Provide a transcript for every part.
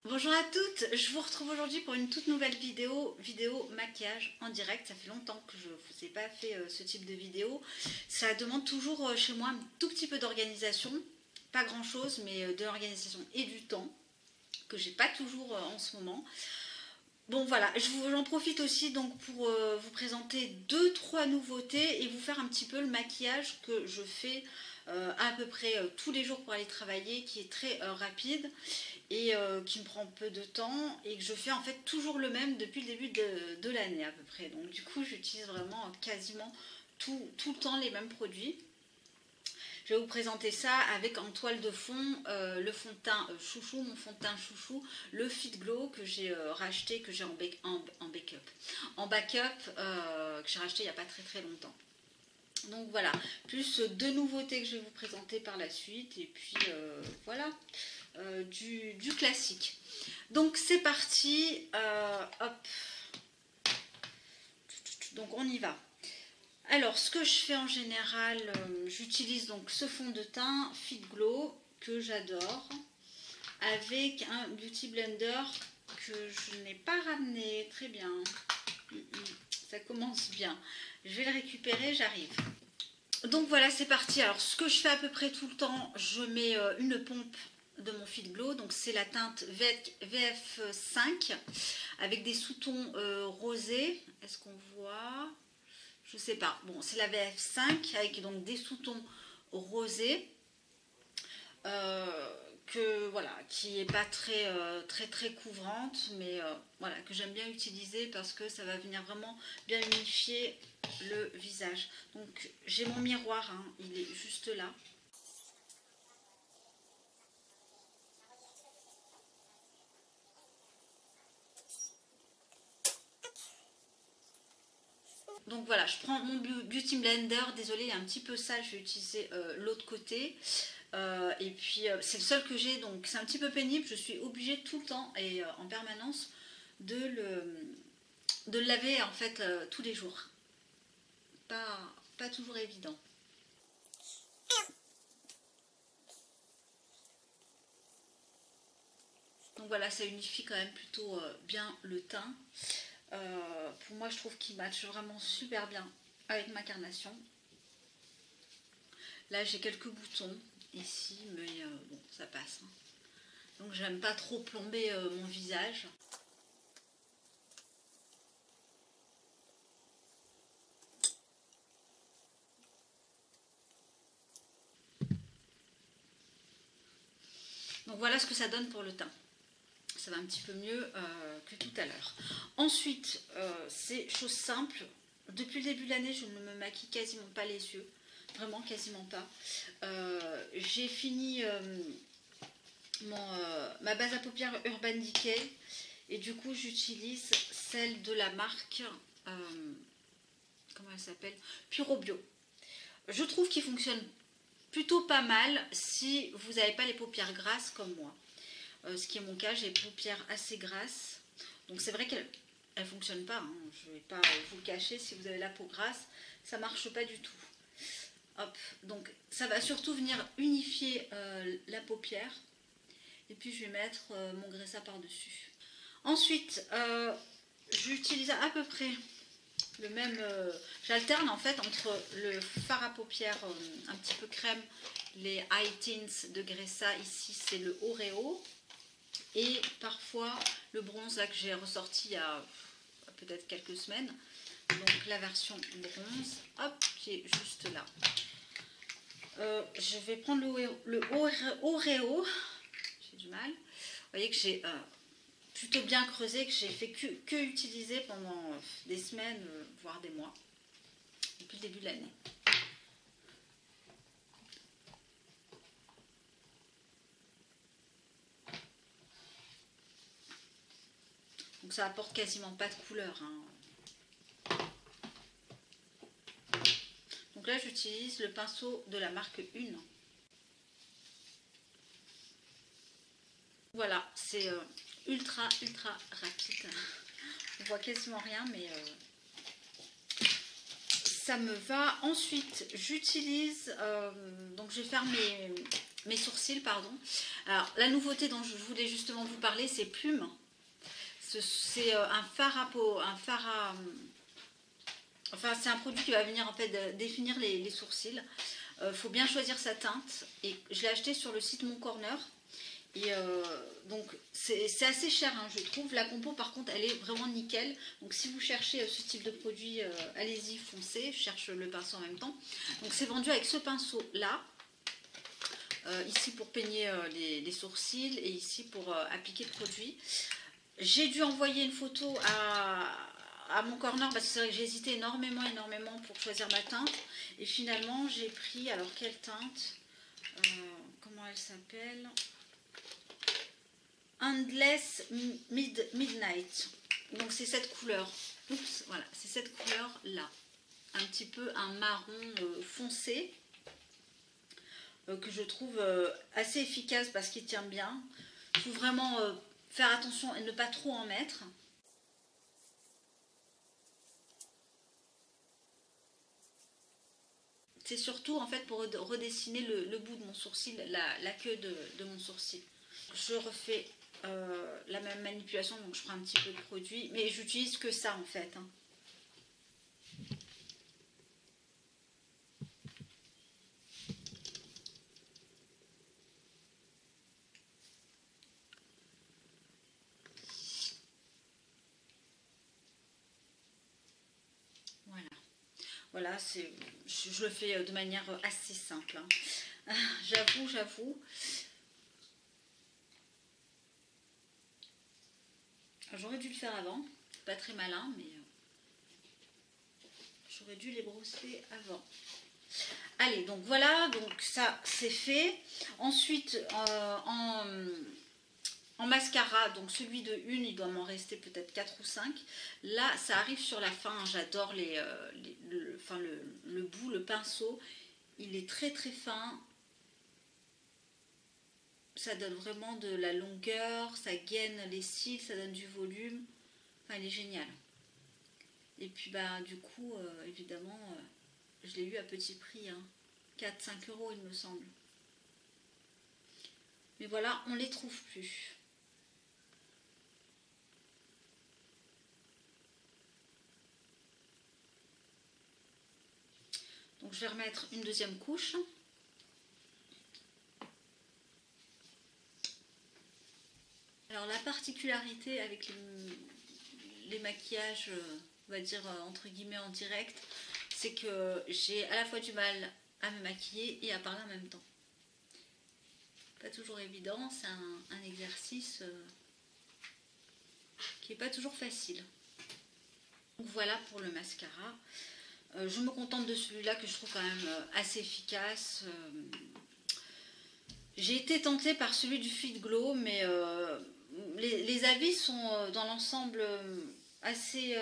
Bonjour à toutes, je vous retrouve aujourd'hui pour une toute nouvelle vidéo maquillage en direct. Ça fait longtemps que je ne vous ai pas fait ce type de vidéo. Ça demande toujours chez moi un tout petit peu d'organisation, pas grand chose, mais de l'organisation et du temps que j'ai pas toujours en ce moment. Bon voilà, j'en profite aussi donc pour vous présenter 2-3 nouveautés et vous faire un petit peu le maquillage que je fais à peu près tous les jours pour aller travailler, qui est très rapide et qui me prend peu de temps et que je fais en fait toujours le même depuis le début de l'année à peu près. Donc du coup j'utilise vraiment quasiment tout le temps les mêmes produits. Je vais vous présenter ça avec en toile de fond le fond de teint chouchou, mon fond de teint chouchou, le Fit Glow que j'ai racheté, que j'ai en backup, que j'ai racheté il n'y a pas très longtemps. Donc voilà, plus 2 nouveautés que je vais vous présenter par la suite et puis voilà, du classique. Donc c'est parti, hop, donc on y va. Alors, ce que je fais en général, j'utilise donc ce fond de teint Fit Glow que j'adore avec un Beauty Blender que je n'ai pas ramené. Très bien, ça commence bien. Je vais le récupérer, j'arrive. Donc voilà, c'est parti. Alors, ce que je fais à peu près tout le temps, je mets une pompe de mon Fit Glow. Donc, c'est la teinte VF5 avec des sous-tons rosés. Est-ce qu'on voit ? Je sais pas. Bon, c'est la VF5 avec donc des sous-tons rosés que voilà, qui est pas très couvrante, mais voilà, que j'aime bien utiliser parce que ça va venir vraiment bien unifier le visage. Donc j'ai mon miroir, hein, il est juste là. Donc voilà, je prends mon Beauty Blender, désolé il est un petit peu sale, je vais utiliser l'autre côté. Et puis c'est le seul que j'ai, donc c'est un petit peu pénible, je suis obligée tout le temps et en permanence de le laver en fait tous les jours. Pas toujours évident. Donc voilà, ça unifie quand même plutôt bien le teint. Pour moi je trouve qu'il matche vraiment super bien avec ma carnation. Là j'ai quelques boutons ici, mais bon ça passe. Hein. Donc j'aime pas trop plomber mon visage. Donc voilà ce que ça donne pour le teint. Ça va un petit peu mieux que tout à l'heure. Ensuite, c'est chose simple. Depuis le début de l'année, je ne me maquille quasiment pas les yeux. Vraiment quasiment pas. J'ai fini ma base à paupières Urban Decay. Et du coup, j'utilise celle de la marque... comment elle s'appelle? Puro Bio. Je trouve qu'il fonctionne plutôt pas mal si vous n'avez pas les paupières grasses comme moi. Ce qui est mon cas, j'ai les paupières assez grasses. Donc c'est vrai qu'elle ne fonctionne pas. Hein. Je ne vais pas vous le cacher. Si vous avez la peau grasse, ça ne marche pas du tout. Hop. Donc ça va surtout venir unifier la paupière. Et puis je vais mettre mon graissat par-dessus. Ensuite, j'utilise à peu près le même... j'alterne en fait entre le fard à paupières un petit peu crème, les High Tints de Gressa. Ici c'est le Oreo. Et parfois le bronze là que j'ai ressorti il y a peut-être quelques semaines. Donc la version bronze, hop, qui est juste là. Je vais prendre le Oreo. J'ai du mal. Vous voyez que j'ai plutôt bien creusé, que j'ai fait que utiliser pendant des semaines, voire des mois, depuis le début de l'année. Donc ça apporte quasiment pas de couleur. Hein. Donc là j'utilise le pinceau de la marque Une. Voilà, c'est ultra rapide. On voit quasiment rien, mais ça me va. Ensuite, j'utilise, donc je vais faire mes sourcils, pardon. Alors, la nouveauté dont je voulais justement vous parler, c'est Plume. C'est un fard à peau, enfin, c'est un produit qui va venir en fait définir les sourcils. Faut bien choisir sa teinte. Et je l'ai acheté sur le site Mon Corner. Et donc c'est assez cher, hein, je trouve. La compo par contre elle est vraiment nickel. Donc si vous cherchez ce type de produit, allez-y, foncez. Je cherche le pinceau en même temps. Donc c'est vendu avec ce pinceau là. Ici pour peigner les sourcils et ici pour appliquer le produit. J'ai dû envoyer une photo à Mon Corner parce que c'est vrai que j'ai hésité énormément pour choisir ma teinte. Et finalement j'ai pris, alors quelle teinte, comment elle s'appelle, Endless Midnight. Donc c'est cette couleur. Oups, voilà, c'est cette couleur là. Un petit peu un marron foncé. Que je trouve assez efficace parce qu'il tient bien. Il faut vraiment faire attention et ne pas trop en mettre. C'est surtout en fait pour redessiner le bout de mon sourcil, la queue de mon sourcil. Je refais la même manipulation, donc je prends un petit peu de produit, mais j'utilise que ça en fait, hein. Voilà, voilà, je le fais de manière assez simple, hein. J'avoue. J'aurais dû le faire avant, pas très malin, mais j'aurais dû les brosser avant. Allez, donc voilà, donc ça c'est fait. Ensuite, en mascara, donc celui de une, il doit m'en rester peut-être 4 ou 5. Là, ça arrive sur la fin, j'adore le bout, le pinceau. Il est très très fin. Ça donne vraiment de la longueur, ça gaine les cils, ça donne du volume. Enfin, il est génial. Et puis, bah, du coup, évidemment, je l'ai eu à petit prix, hein. 4-5 euros, il me semble. Mais voilà, on ne les trouve plus. Donc, je vais remettre une deuxième couche. Alors la particularité avec les maquillages, on va dire entre guillemets en direct, c'est que j'ai à la fois du mal à me maquiller et à parler en même temps. Pas toujours évident, c'est un exercice qui n'est pas toujours facile. Donc voilà pour le mascara. Je me contente de celui-là que je trouve quand même assez efficace. J'ai été tentée par celui du Fit Glow, mais les avis sont dans l'ensemble assez,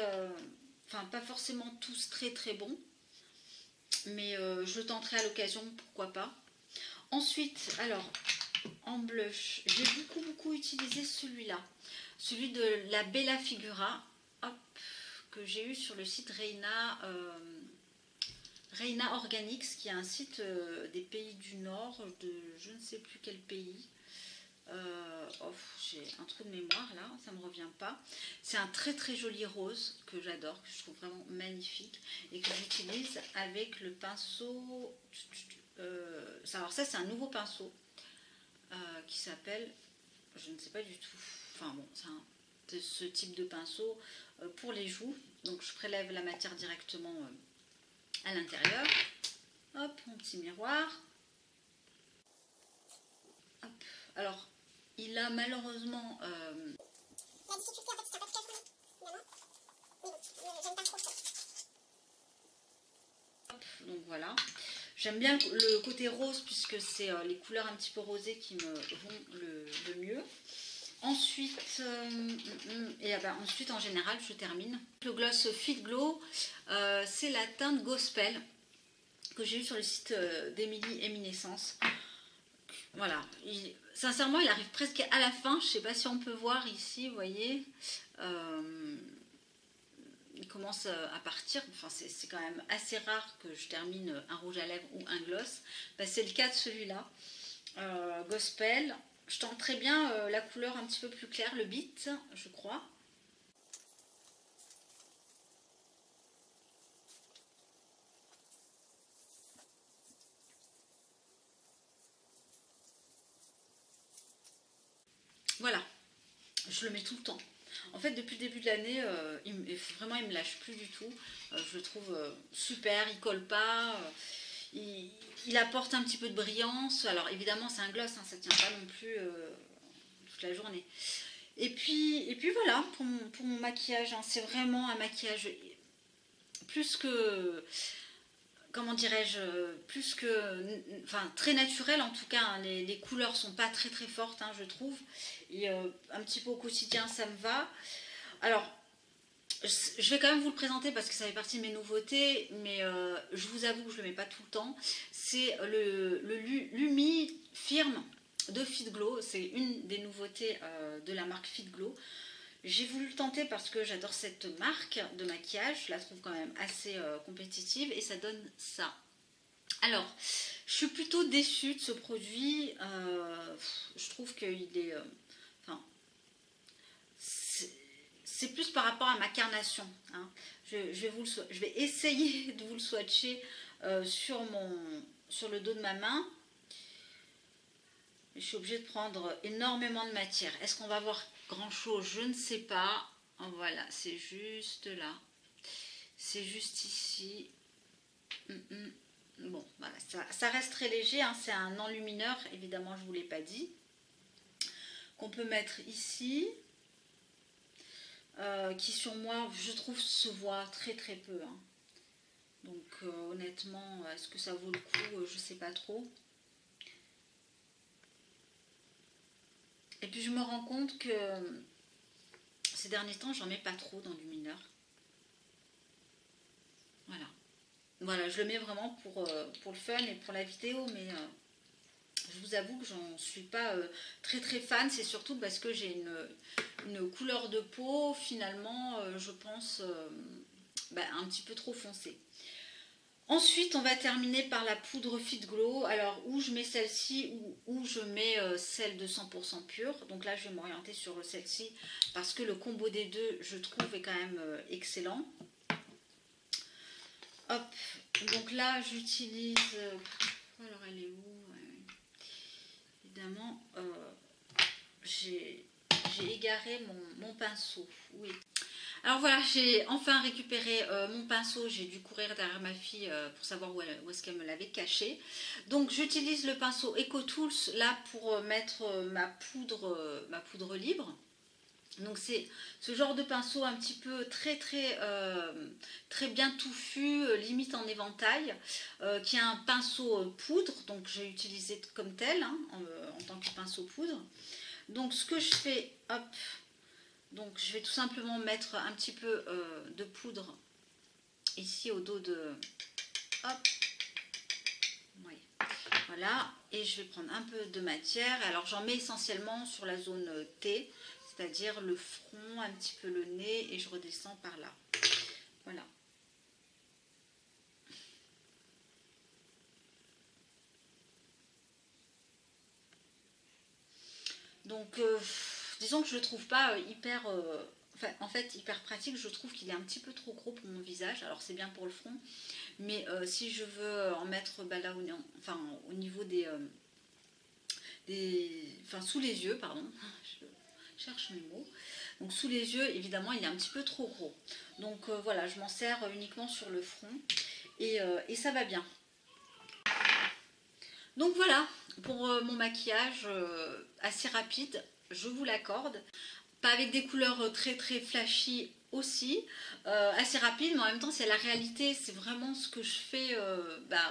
enfin pas forcément tous très très bons, mais je le tenterai à l'occasion, pourquoi pas. Ensuite, alors en blush, j'ai beaucoup utilisé celui-là, celui de la Bella Figura, hop, que j'ai eu sur le site Reina Organics, qui est un site des pays du Nord, de je ne sais plus quel pays. J'ai un trou de mémoire là, ça ne me revient pas. C'est un très très joli rose que j'adore, que je trouve vraiment magnifique et que j'utilise avec le pinceau. Alors ça c'est un nouveau pinceau qui s'appelle, je ne sais pas du tout. Enfin bon, c'est ce type de pinceau pour les joues. Donc je prélève la matière directement à l'intérieur. Hop, mon petit miroir. Hop. Alors, il a malheureusement... La difficulté, en fait, c'est un peu casse, évidemment. Mais bon, j'aime pas trop ça. Hop, donc voilà. J'aime bien le côté rose puisque c'est les couleurs un petit peu rosées qui me vont le mieux. Ensuite, ensuite, en général, je termine. Le gloss Fit Glow, c'est la teinte Gospel que j'ai eu sur le site d'Emily Eminescence. Voilà, sincèrement, il arrive presque à la fin. Je ne sais pas si on peut voir ici, vous voyez. il commence à partir. Enfin, c'est quand même assez rare que je termine un rouge à lèvres ou un gloss. Ben, c'est le cas de celui-là. Gospel. Je tente très bien la couleur un petit peu plus claire, le Beat, je crois. Voilà, je le mets tout le temps. En fait, depuis le début de l'année, vraiment, il me lâche plus du tout. Je le trouve super, il colle pas. Il apporte un petit peu de brillance. Alors, évidemment, c'est un gloss, hein, ça tient pas non plus toute la journée. Et puis voilà, pour mon maquillage, hein, c'est vraiment un maquillage plus que... Comment dirais-je, plus que, enfin très naturel en tout cas, hein, les couleurs sont pas très très fortes, hein, je trouve, et un petit peu au quotidien ça me va. Alors je vais quand même vous le présenter parce que ça fait partie de mes nouveautés, mais je vous avoue que je le mets pas tout le temps. C'est le Lumi Firme de Fit Glow, c'est une des nouveautés de la marque Fit Glow. J'ai voulu le tenter parce que j'adore cette marque de maquillage, je la trouve quand même assez compétitive et ça donne ça. Alors, je suis plutôt déçue de ce produit, je trouve qu'il est... enfin, c'est plus par rapport à ma carnation. Hein. Je vais essayer de vous le swatcher sur le dos de ma main. Je suis obligée de prendre énormément de matière. Est-ce qu'on va voir grand chose? Je ne sais pas. Voilà, c'est juste là. C'est juste ici. Bon, voilà, ça reste très léger. Hein. C'est un enlumineur, évidemment, je ne vous l'ai pas dit. Qu'on peut mettre ici. Qui sur moi, je trouve, se voit très très peu. Hein. Donc, honnêtement, est-ce que ça vaut le coup? Je ne sais pas trop. Et puis je me rends compte que ces derniers temps, j'en mets pas trop d'enlumineur. Voilà. Voilà, je le mets vraiment pour le fun et pour la vidéo, mais je vous avoue que j'en suis pas très très fan. C'est surtout parce que j'ai une couleur de peau, finalement, je pense, un petit peu trop foncée. Ensuite, on va terminer par la poudre Fit Glow. Alors, où je mets celle-ci ou je mets celle de 100% pure. Donc là, je vais m'orienter sur celle-ci parce que le combo des deux, je trouve, est quand même excellent. Hop, donc là, j'utilise... alors, elle est où? Évidemment, j'ai égaré mon pinceau. Oui. Alors voilà, j'ai enfin récupéré mon pinceau, j'ai dû courir derrière ma fille pour savoir où est-ce qu'elle me l'avait caché. Donc j'utilise le pinceau EcoTools là pour mettre ma poudre libre. Donc c'est ce genre de pinceau un petit peu très bien touffu, limite en éventail, qui est un pinceau poudre, donc j'ai utilisé comme tel, hein, en tant que pinceau poudre. Donc ce que je fais, hop... Donc je vais tout simplement mettre un petit peu de poudre ici au dos de... Hop. Oui. Voilà. Et je vais prendre un peu de matière. Alors j'en mets essentiellement sur la zone T, c'est-à-dire le front, un petit peu le nez et je redescends par là. Voilà. Donc... disons que je ne le trouve pas hyper, hyper pratique. Je trouve qu'il est un petit peu trop gros pour mon visage. Alors c'est bien pour le front, mais si je veux en mettre là au niveau sous les yeux, pardon, je cherche mes mots. Donc sous les yeux, évidemment, il est un petit peu trop gros. Donc voilà, je m'en sers uniquement sur le front et ça va bien. Donc voilà pour mon maquillage assez rapide. Je vous l'accorde, pas avec des couleurs très flashy aussi, assez rapide, mais en même temps c'est la réalité, c'est vraiment ce que je fais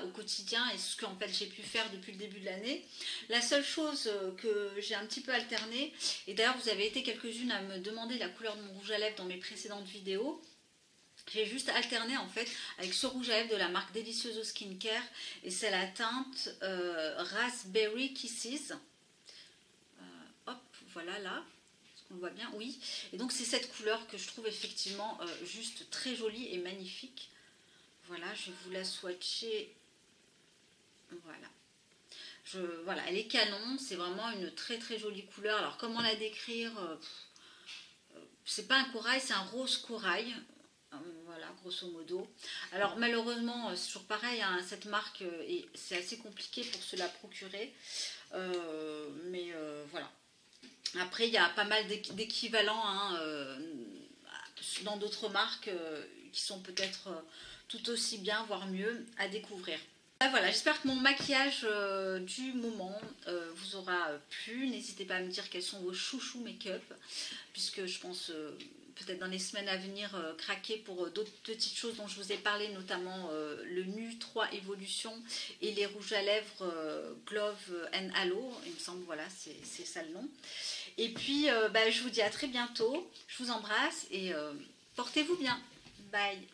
au quotidien et ce que en fait j'ai pu faire depuis le début de l'année. La seule chose que j'ai un petit peu alterné, et d'ailleurs vous avez été quelques-unes à me demander la couleur de mon rouge à lèvres dans mes précédentes vidéos, j'ai juste alterné en fait avec ce rouge à lèvres de la marque Delicioso Skincare et c'est la teinte Raspberry Kisses. Hop, voilà là. Est-ce On le voit bien, oui. Et donc c'est cette couleur que je trouve effectivement juste très jolie et magnifique. Voilà, je vais vous la swatcher. Voilà. Voilà, elle est canon, c'est vraiment une très très jolie couleur. Alors comment la décrire? C'est pas un corail, c'est un rose corail. Voilà, grosso modo. Alors malheureusement, c'est toujours pareil, hein, cette marque, c'est assez compliqué pour se la procurer. Mais voilà. Après, il y a pas mal d'équivalents hein, dans d'autres marques qui sont peut-être tout aussi bien, voire mieux, à découvrir. Voilà, j'espère que mon maquillage du moment vous aura plu. N'hésitez pas à me dire quels sont vos chouchous make-up, puisque je pense peut-être dans les semaines à venir craquer pour d'autres petites choses dont je vous ai parlé, notamment le NU3 Evolution et les rouges à lèvres Glove and Halo. Il me semble, voilà, c'est ça le nom. Et puis, je vous dis à très bientôt. Je vous embrasse et portez-vous bien. Bye.